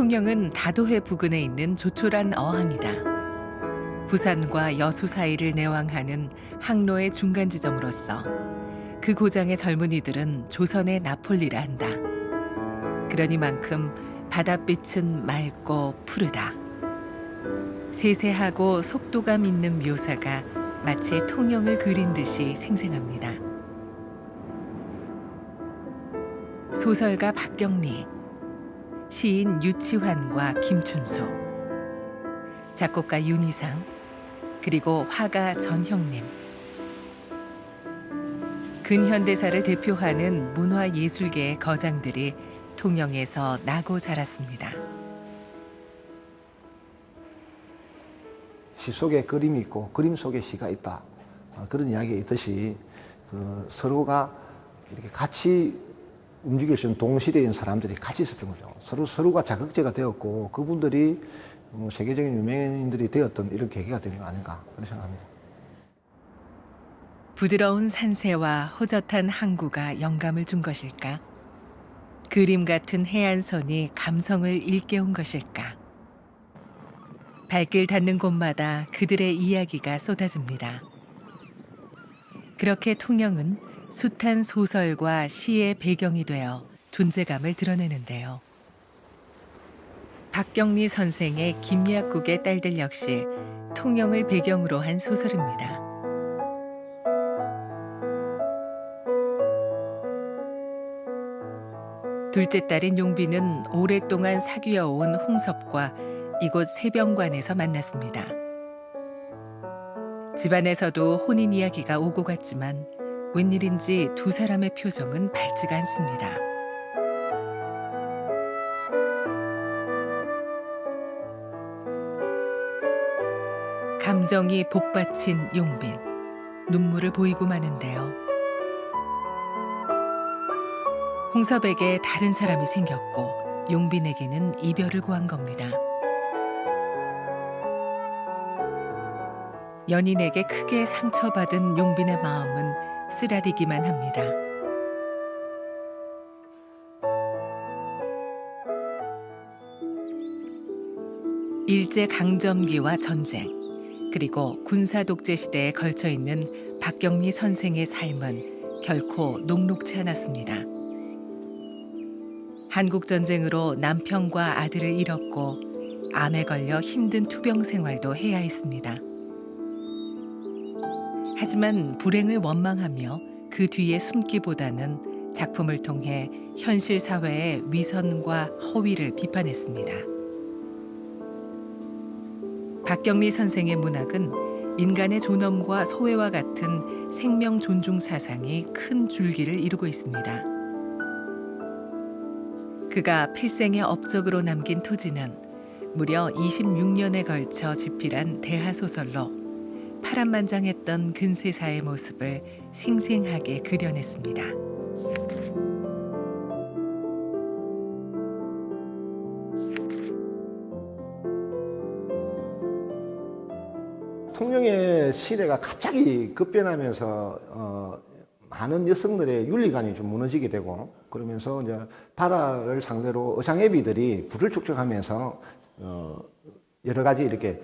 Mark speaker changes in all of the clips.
Speaker 1: 통영은 다도해 부근에 있는 조촐한 어항이다. 부산과 여수 사이를 내왕하는 항로의 중간 지점으로서 그 고장의 젊은이들은 조선의 나폴리라 한다. 그러니만큼 바닷빛은 맑고 푸르다. 세세하고 속도감 있는 묘사가 마치 통영을 그린 듯이 생생합니다. 소설가 박경리, 시인 유치환과 김춘수, 작곡가 윤희상, 그리고 화가 전형림. 근현대사를 대표하는 문화예술계의 거장들이 통영에서 나고 자랐습니다.
Speaker 2: 시 속에 그림이 있고 그림 속에 시가 있다. 그런 이야기가 있듯이 서로가 이렇게 같이 움직일 수 있는 동시대에 있는 사람들이 같이 있었던 거죠. 서로가 자극제가 되었고 그분들이 세계적인 유명인들이 되었던 이런 계기가 된 거 아닌가 그런 생각합니다.
Speaker 1: 부드러운 산세와 호젓한 항구가 영감을 준 것일까? 그림 같은 해안선이 감성을 일깨운 것일까? 발길 닿는 곳마다 그들의 이야기가 쏟아집니다. 그렇게 통영은 숱한 소설과 시의 배경이 되어 존재감을 드러내는데요. 박경리 선생의 김약국의 딸들 역시 통영을 배경으로 한 소설입니다. 둘째 딸인 용비는 오랫동안 사귀어온 홍섭과 이곳 세병관에서 만났습니다. 집안에서도 혼인 이야기가 오고 갔지만 웬일인지 두 사람의 표정은 밝지가 않습니다. 감정이 복받친 용빈, 눈물을 보이고 마는데요. 홍섭에게 다른 사람이 생겼고 용빈에게는 이별을 고한 겁니다. 연인에게 크게 상처받은 용빈의 마음은 쓰라리기만 합니다. 일제 강점기와 전쟁, 그리고 군사 독재 시대에 걸쳐 있는 박경리 선생의 삶은 결코 녹록지 않았습니다. 한국 전쟁으로 남편과 아들을 잃었고 암에 걸려 힘든 투병 생활도 해야 했습니다. 하지만 불행을 원망하며 그 뒤에 숨기보다는 작품을 통해 현실 사회의 위선과 허위를 비판했습니다. 박경리 선생의 문학은 인간의 존엄과 소외와 같은 생명 존중 사상이 큰 줄기를 이루고 있습니다. 그가 필생의 업적으로 남긴 토지는 무려 26년에 걸쳐 집필한 대하소설로 파란만장했던 근세사의 모습을 생생하게 그려냈습니다.
Speaker 2: 통영의 시대가 갑자기 급변하면서 많은 여성들의 윤리관이 좀 무너지게 되고 그러면서 이제 바다를 상대로 어장애비들이 불을 축적하면서 여러 가지 이렇게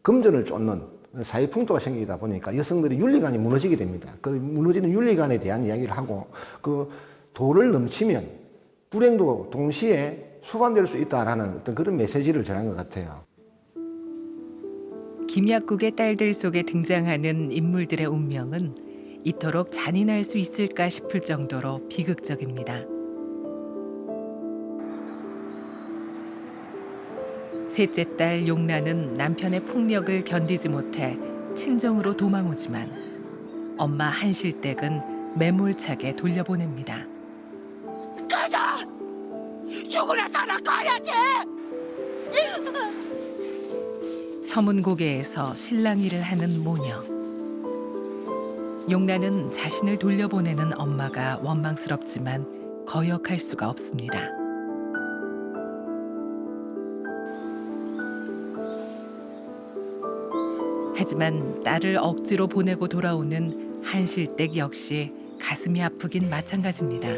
Speaker 2: 금전을 쫓는 사회 풍토가 생기다 보니까 여성들의 윤리관이 무너지게 됩니다. 그 무너지는 윤리관에 대한 이야기를 하고 그 도를 넘치면 불행도 동시에 수반될 수 있다라는 어떤 그런 메시지를 전한 것 같아요.
Speaker 1: 김약국의 딸들 속에 등장하는 인물들의 운명은 이토록 잔인할 수 있을까 싶을 정도로 비극적입니다. 셋째 딸 용란은 남편의 폭력을 견디지 못해 친정으로 도망오지만 엄마 한실댁은 매몰차게 돌려보냅니다.
Speaker 3: 가자! 죽으나 살아 가야지!
Speaker 1: 서문고개에서 실랑이를 하는 모녀. 용란은 자신을 돌려보내는 엄마가 원망스럽지만 거역할 수가 없습니다. 하지만 딸을 억지로 보내고 돌아오는 한실댁 역시 가슴이 아프긴 마찬가지입니다.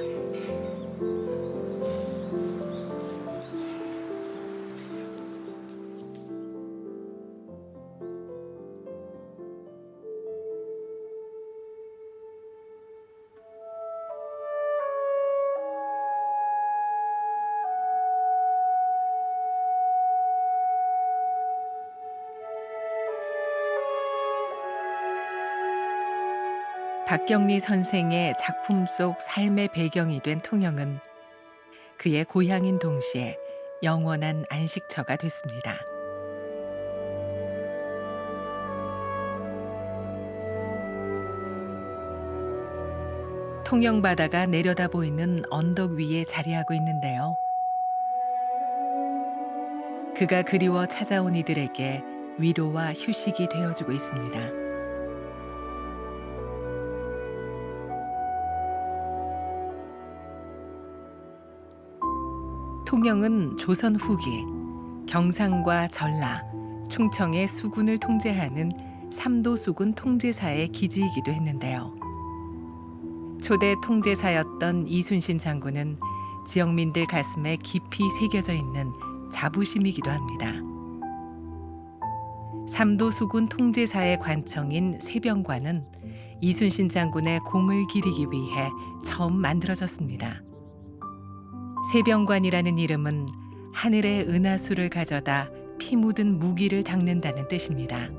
Speaker 1: 박경리 선생의 작품 속 삶의 배경이 된 통영은 그의 고향인 동시에 영원한 안식처가 됐습니다. 통영 바다가 내려다 보이는 언덕 위에 자리하고 있는데요. 그가 그리워 찾아온 이들에게 위로와 휴식이 되어주고 있습니다. 통영은 조선 후기 경상과 전라, 충청의 수군을 통제하는 삼도 수군 통제사의 기지이기도 했는데요. 초대 통제사였던 이순신 장군은 지역민들 가슴에 깊이 새겨져 있는 자부심이기도 합니다. 삼도 수군 통제사의 관청인 세병관은 이순신 장군의 공을 기리기 위해 처음 만들어졌습니다. 세병관이라는 이름은 하늘의 은하수를 가져다 피 묻은 무기를 닦는다는 뜻입니다.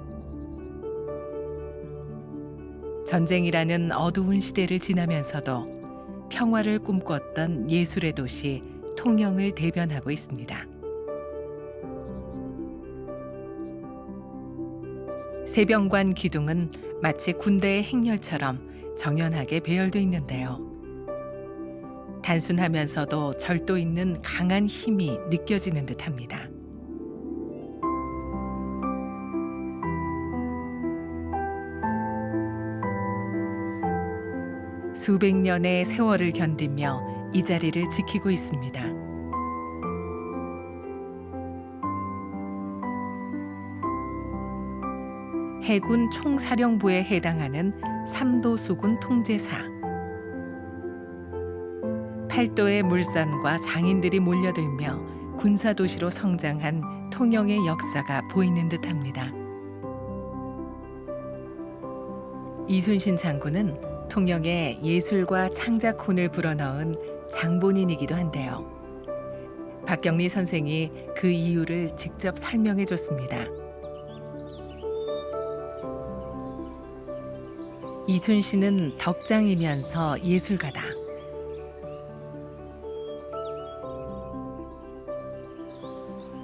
Speaker 1: 전쟁이라는 어두운 시대를 지나면서도 평화를 꿈꿨던 예술의 도시 통영을 대변하고 있습니다. 세병관 기둥은 마치 군대의 행렬처럼 정연하게 배열돼 있는데요. 단순하면서도 절도 있는 강한 힘이 느껴지는 듯합니다. 수백 년의 세월을 견디며 이 자리를 지키고 있습니다. 해군 총사령부에 해당하는 삼도 수군 통제사. 팔도의 물산과 장인들이 몰려들며 군사도시로 성장한 통영의 역사가 보이는 듯합니다. 이순신 장군은 통영에 예술과 창작혼을 불어넣은 장본인이기도 한데요. 박경리 선생이 그 이유를 직접 설명해 줬습니다. 이순신은 덕장이면서 예술가다.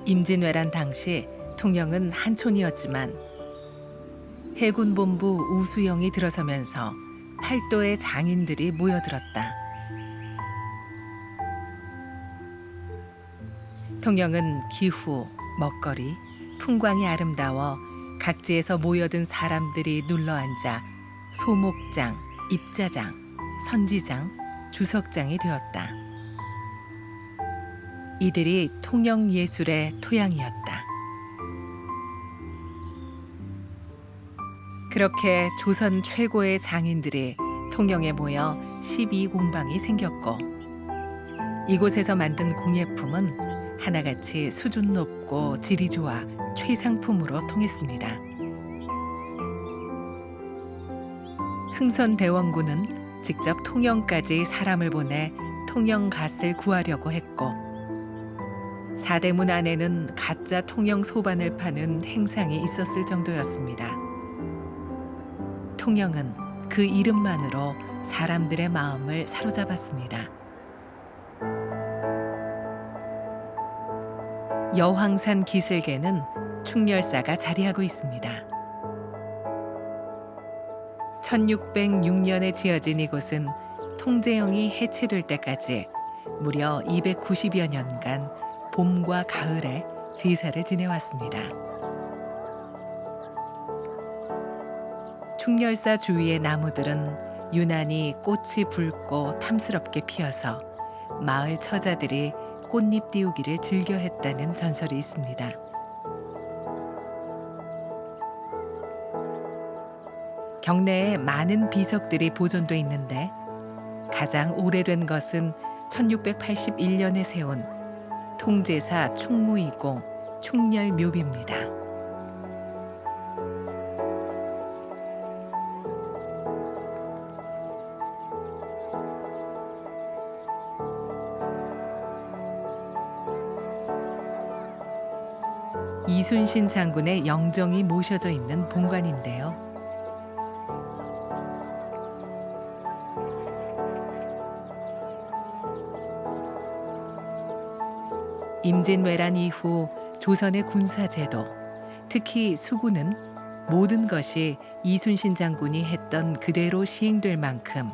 Speaker 1: 임진왜란 당시 통영은 한촌이었지만 해군본부 우수영이 들어서면서 팔도의 장인들이 모여들었다. 통영은 기후, 먹거리, 풍광이 아름다워 각지에서 모여든 사람들이 눌러앉아 소목장, 입자장, 선지장, 주석장이 되었다. 이들이 통영 예술의 토양이었다. 그렇게 조선 최고의 장인들이 통영에 모여 12공방이 생겼고 이곳에서 만든 공예품은 하나같이 수준 높고 질이 좋아 최상품으로 통했습니다. 흥선대원군은 직접 통영까지 사람을 보내 통영갓을 구하려고 했고 사대문 안에는 가짜 통영 소반을 파는 행상이 있었을 정도였습니다. 통영은 그 이름만으로 사람들의 마음을 사로잡았습니다. 여황산 기슭에는 충렬사가 자리하고 있습니다. 1606년에 지어진 이곳은 통제영이 해체될 때까지 무려 290여 년간 봄과 가을에 제사를 지내왔습니다. 충렬사 주위의 나무들은 유난히 꽃이 붉고 탐스럽게 피어서 마을 처자들이 꽃잎 띄우기를 즐겨 했다는 전설이 있습니다. 경내에 많은 비석들이 보존돼 있는데 가장 오래된 것은 1681년에 세운 통제사 충무이공 충렬묘비입니다. 이순신 장군의 영정이 모셔져 있는 본관인데요. 임진왜란 이후 조선의 군사제도, 특히 수군은 모든 것이 이순신 장군이 했던 그대로 시행될 만큼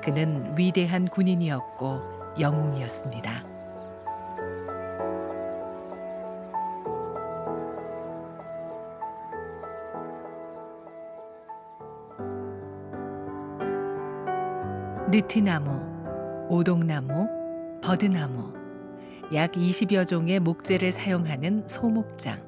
Speaker 1: 그는 위대한 군인이었고 영웅이었습니다. 느티나무, 오동나무, 버드나무, 약 20여 종의 목재를 사용하는 소목장.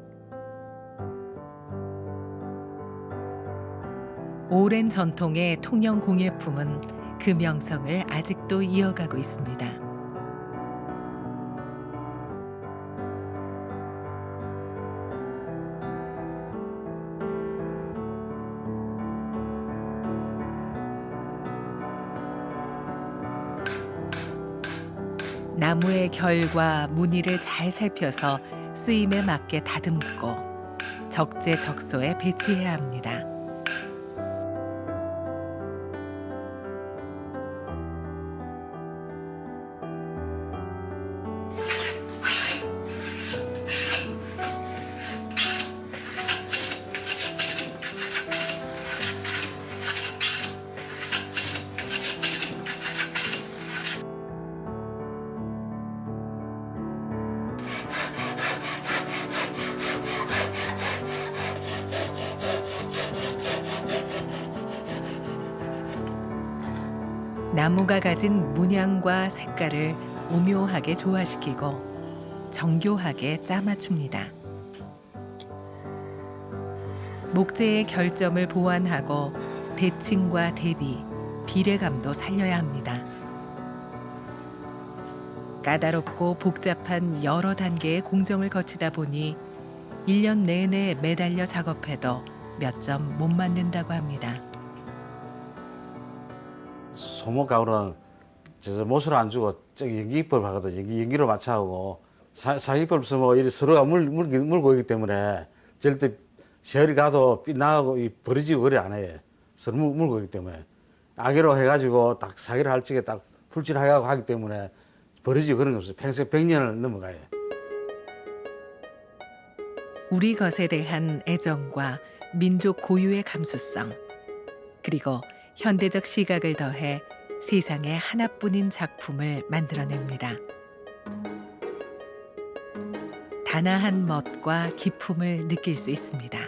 Speaker 1: 오랜 전통의 통영 공예품은 그 명성을 아직도 이어가고 있습니다. 나무의 결과 무늬를 잘 살펴서 쓰임에 맞게 다듬고 적재적소에 배치해야 합니다. 나무가 가진 문양과 색깔을 오묘하게 조화시키고 정교하게 짜맞춥니다. 목재의 결점을 보완하고 대칭과 대비, 비례감도 살려야 합니다. 까다롭고 복잡한 여러 단계의 공정을 거치다 보니 1년 내내 매달려 작업해도 몇 점 못 만든다고 합니다.
Speaker 4: 소목가루는 못을 안 주고 저기 연기법 하거든. 연기로 맞춰하고 사기법 쓰면 이리 서로가 물고 있기 때문에 절대 세월이 가도 삐나가고 버리지고 그래 안 해. 서로 물고 있기 때문에 악의로 해가지고 딱 사기를 할 적에 딱 풀칠하고 하기 때문에 버리지고 그런 게 없어요. 평생 100년을 넘어가요.
Speaker 1: 우리 것에 대한 애정과 민족 고유의 감수성, 그리고 현대적 시각을 더해 세상에 하나뿐인 작품을 만들어냅니다. 단아한 멋과 기품을 느낄 수 있습니다.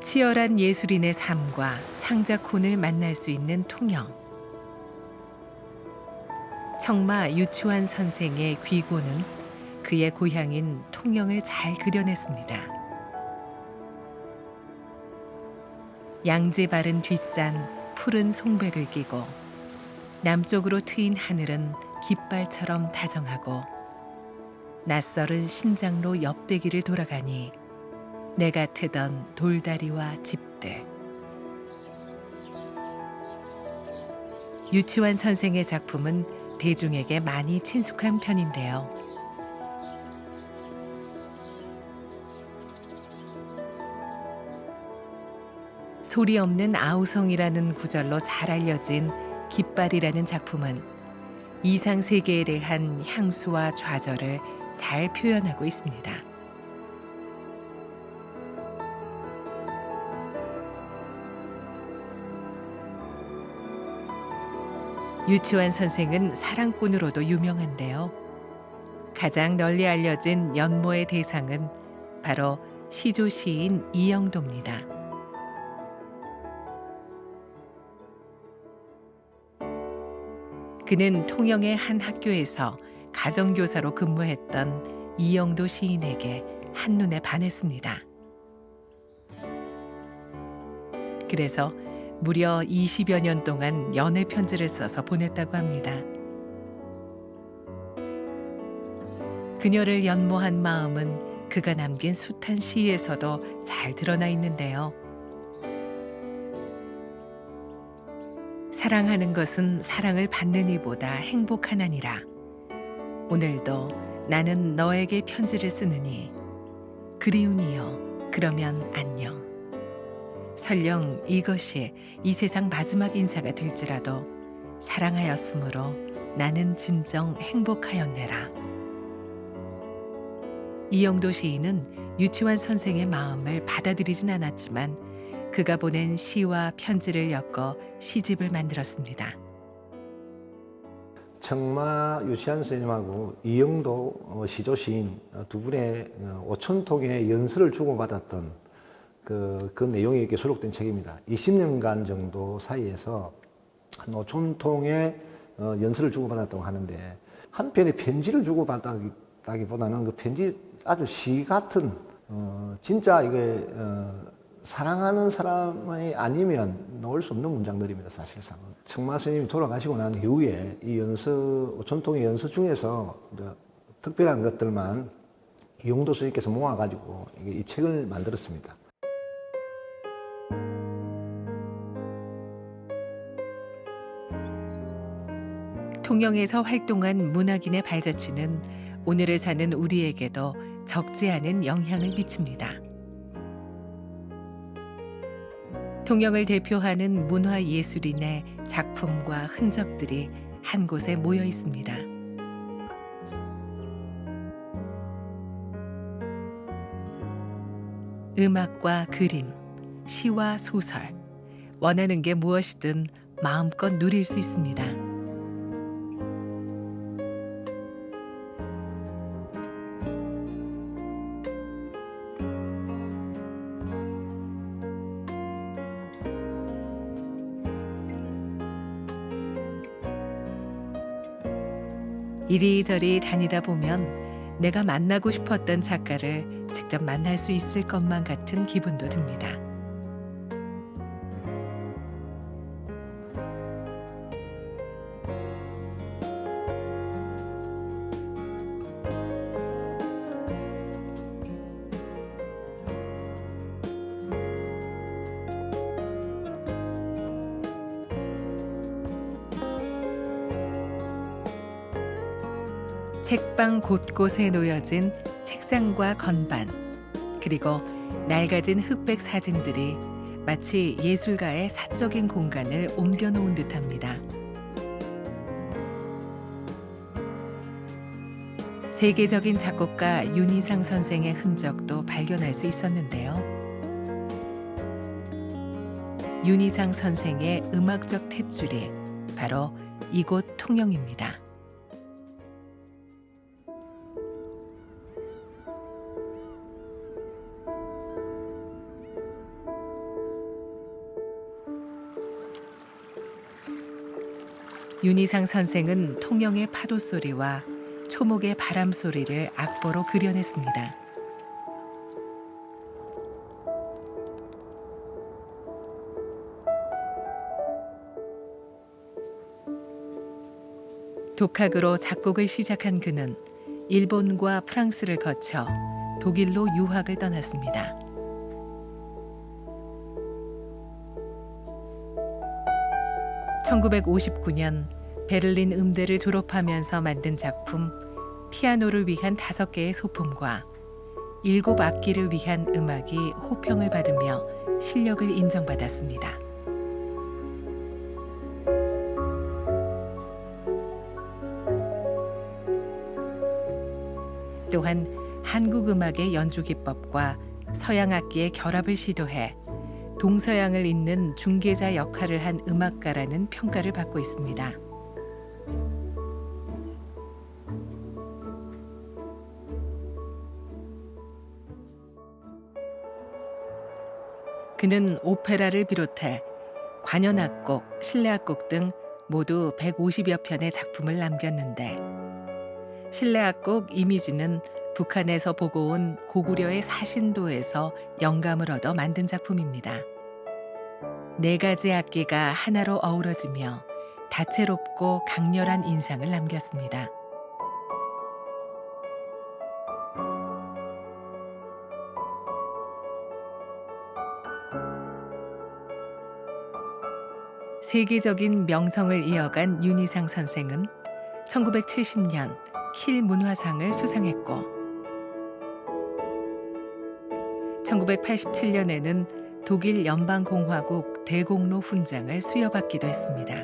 Speaker 1: 치열한 예술인의 삶과 창작혼을 만날 수 있는 통영. 청마 유추환 선생의 귀고는 그의 고향인 통영을 잘 그려냈습니다. 양지 바른 뒷산 푸른 송백을 끼고 남쪽으로 트인 하늘은 깃발처럼 다정하고 낯설은 신장로 옆대기를 돌아가니 내가 트던 돌다리와 집들. 유치환 선생의 작품은 대중에게 많이 친숙한 편인데요. 소리 없는 아우성이라는 구절로 잘 알려진 깃발이라는 작품은 이상 세계에 대한 향수와 좌절을 잘 표현하고 있습니다. 유치환 선생은 사랑꾼으로도 유명한데요. 가장 널리 알려진 연모의 대상은 바로 시조 시인 이영도입니다. 그는 통영의 한 학교에서 가정교사로 근무했던 이영도 시인에게 한눈에 반했습니다. 그래서 무려 20여 년 동안 연애 편지를 써서 보냈다고 합니다. 그녀를 연모한 마음은 그가 남긴 숱한 시에서도 잘 드러나 있는데요. 사랑하는 것은 사랑을 받는 이보다 행복하나니라. 오늘도 나는 너에게 편지를 쓰느니 그리우니여 그러면 안녕. 설령 이것이 이 세상 마지막 인사가 될지라도 사랑하였으므로 나는 진정 행복하였네라. 이영도 시인은 유치원 선생의 마음을 받아들이진 않았지만 그가 보낸 시와 편지를 엮어 시집을 만들었습니다.
Speaker 2: 청마 유치한 선생님하고 이영도 시조 시인 두 분의 5,000통의 연서를 주고받았던 그 내용이 이렇게 수록된 책입니다. 20년간 정도 사이에서 한 5,000통의 연서를 주고받았다고 하는데 한편의 편지를 주고받았다기보다는 그 편지 아주 시 같은 진짜 이게 사랑하는 사람이 아니면 놓을 수 없는 문장들입니다. 사실상은 청마 스님이 돌아가시고 난 이후에 이 연서 5,000통의 연서 중에서 특별한 것들만 이영도 스님께서 모아가지고 이 책을 만들었습니다.
Speaker 1: 통영에서 활동한 문학인의 발자취는 오늘을 사는 우리에게도 적지 않은 영향을 미칩니다. 통영을 대표하는 문화예술인의 작품과 흔적들이 한 곳에 모여 있습니다. 음악과 그림, 시와 소설, 원하는 게 무엇이든 마음껏 누릴 수 있습니다. 이리저리 다니다 보면 내가 만나고 싶었던 작가를 직접 만날 수 있을 것만 같은 기분도 듭니다. 책방 곳곳에 놓여진 책상과 건반, 그리고 낡아진 흑백 사진들이 마치 예술가의 사적인 공간을 옮겨놓은 듯합니다. 세계적인 작곡가 윤희상 선생의 흔적도 발견할 수 있었는데요. 윤희상 선생의 음악적 탯줄이 바로 이곳 통영입니다. 윤희상 선생은 통영의 파도 소리와 초목의 바람 소리를 악보로 그려냈습니다. 독학으로 작곡을 시작한 그는 일본과 프랑스를 거쳐 독일로 유학을 떠났습니다. (1959년) 베를린 음대를 졸업하면서 만든 작품 피아노를 위한 5개의 소품과 7악기를 위한 음악이 호평을 받으며 실력을 인정받았습니다. 또한 한국 음악의 연주 기법과 서양 악기의 결합을 시도해 동서양을 잇는 중개자 역할을 한 음악가라는 평가를 받고 있습니다. 그는 오페라를 비롯해 관현악곡, 실내악곡 등 모두 150여 편의 작품을 남겼는데 실내악곡 이미지는 북한에서 보고 온 고구려의 사신도에서 영감을 얻어 만든 작품입니다. 4가지 악기가 하나로 어우러지며 다채롭고 강렬한 인상을 남겼습니다. 세계적인 명성을 이어간 윤희상 선생은 1970년 킬 문화상을 수상했고 1987년에는 독일 연방공화국 대공로 훈장을 수여받기도 했습니다.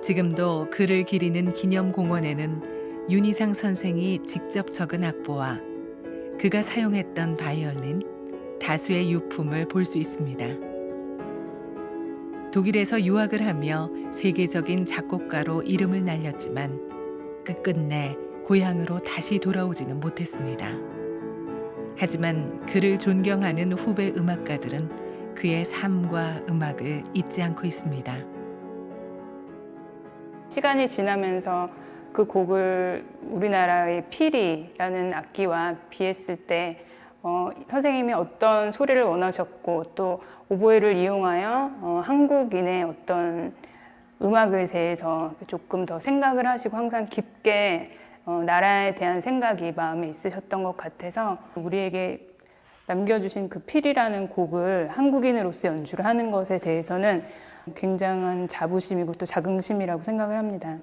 Speaker 1: 지금도 그를 기리는 기념공원에는 윤희상 선생이 직접 적은 악보와 그가 사용했던 바이올린, 다수의 유품을 볼 수 있습니다. 독일에서 유학을 하며 세계적인 작곡가로 이름을 날렸지만 끝끝내 고향으로 다시 돌아오지는 못했습니다. 하지만 그를 존경하는 후배 음악가들은 그의 삶과 음악을 잊지 않고 있습니다.
Speaker 5: 시간이 지나면서 그 곡을 우리나라의 피리라는 악기와 비했을 때 선생님이 어떤 소리를 원하셨고 또 오보에를 이용하여 한국인의 어떤 음악에 대해서 조금 더 생각을 하시고 항상 깊게 나라에 대한 생각이 마음에 있으셨던 것 같아서 우리에게 남겨주신 그 필이라는 곡을 한국인으로서 연주를 하는 것에 대해서는 굉장한 자부심이고 또 자긍심이라고 생각을 합니다.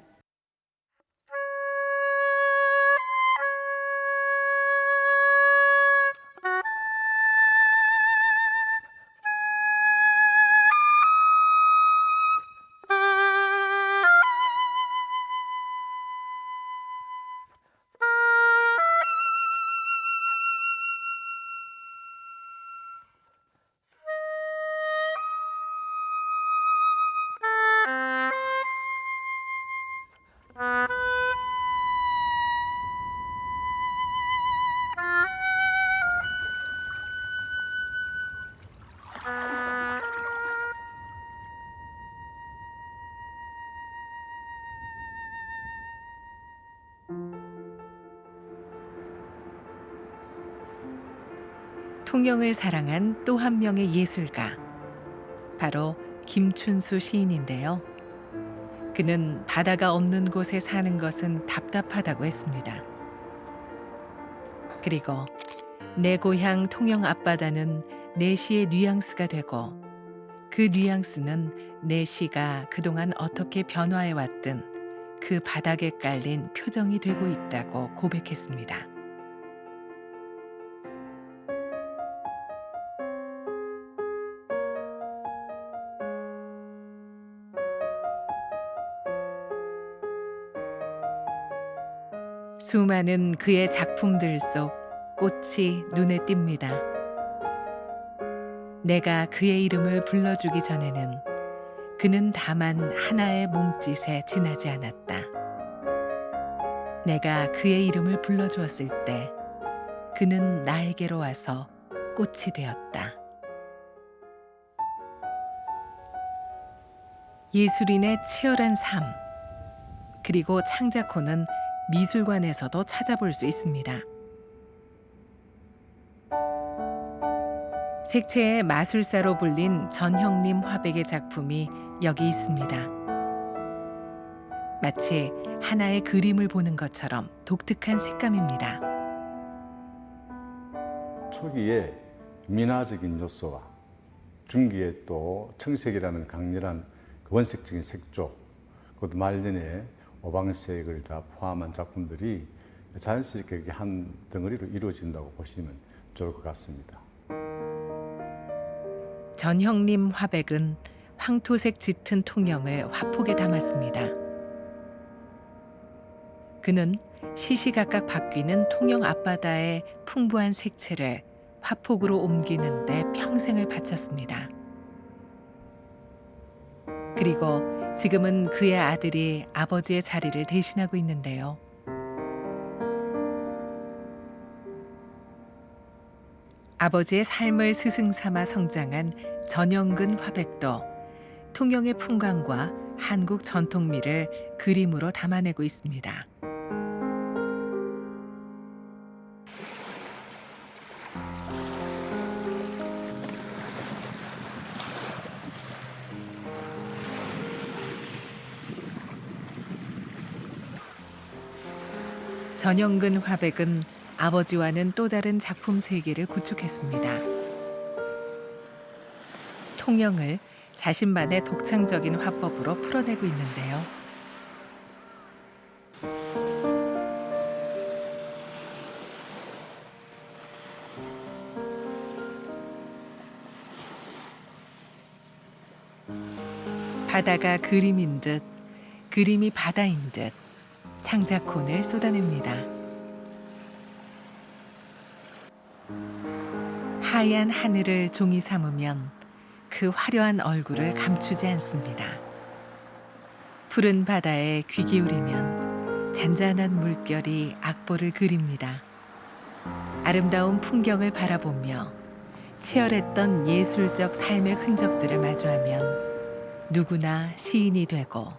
Speaker 1: 통영을 사랑한 또 한 명의 예술가, 바로 김춘수 시인인데요. 그는 바다가 없는 곳에 사는 것은 답답하다고 했습니다. 그리고 내 고향 통영 앞바다는 내 시의 뉘앙스가 되고 그 뉘앙스는 내 시가 그동안 어떻게 변화해왔든 그 바닥에 깔린 표정이 되고 있다고 고백했습니다. 수많은 그의 작품들 속 꽃이 눈에 띕니다. 내가 그의 이름을 불러주기 전에는 그는 다만 하나의 몸짓에 지나지 않았다. 내가 그의 이름을 불러주었을 때 그는 나에게로 와서 꽃이 되었다. 예술인의 치열한 삶, 그리고 창작호는 미술관에서도 찾아볼 수 있습니다. 색채의 마술사로 불린 전형림 화백의 작품이 여기 있습니다. 마치 하나의 그림을 보는 것처럼 독특한 색감입니다.
Speaker 6: 초기에 민화적인 요소와 중기에 또 청색이라는 강렬한 원색적인 색조, 그것도 말년에 오방색을 다 포함한 작품들이 자연스럽게 한 덩어리로 이루어진다고 보시면 좋을 것 같습니다.
Speaker 1: 전형림 화백은 황토색 짙은 통영을 화폭에 담았습니다. 그는 시시각각 바뀌는 통영 앞바다의 풍부한 색채를 화폭으로 옮기는 데 평생을 바쳤습니다. 그리고 지금은 그의 아들이 아버지의 자리를 대신하고 있는데요. 아버지의 삶을 스승 삼아 성장한 전영근 화백도 통영의 풍광과 한국 전통미를 그림으로 담아내고 있습니다. 전영근 화백은 아버지와는 또 다른 작품 세계를 구축했습니다. 통영을 자신만의 독창적인 화법으로 풀어내고 있는데요. 바다가 그림인 듯 그림이 바다인 듯 창작혼을 쏟아냅니다. 하얀 하늘을 종이 삼으면 그 화려한 얼굴을 감추지 않습니다. 푸른 바다에 귀 기울이면 잔잔한 물결이 악보를 그립니다. 아름다운 풍경을 바라보며 치열했던 예술적 삶의 흔적들을 마주하면 누구나 시인이 되고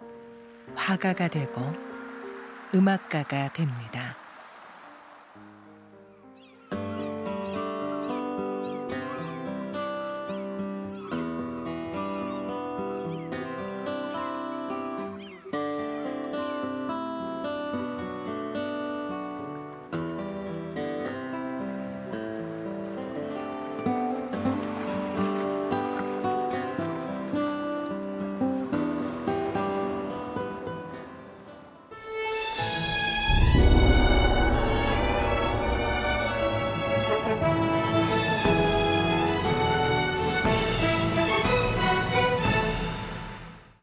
Speaker 1: 화가가 되고 음악가가 됩니다.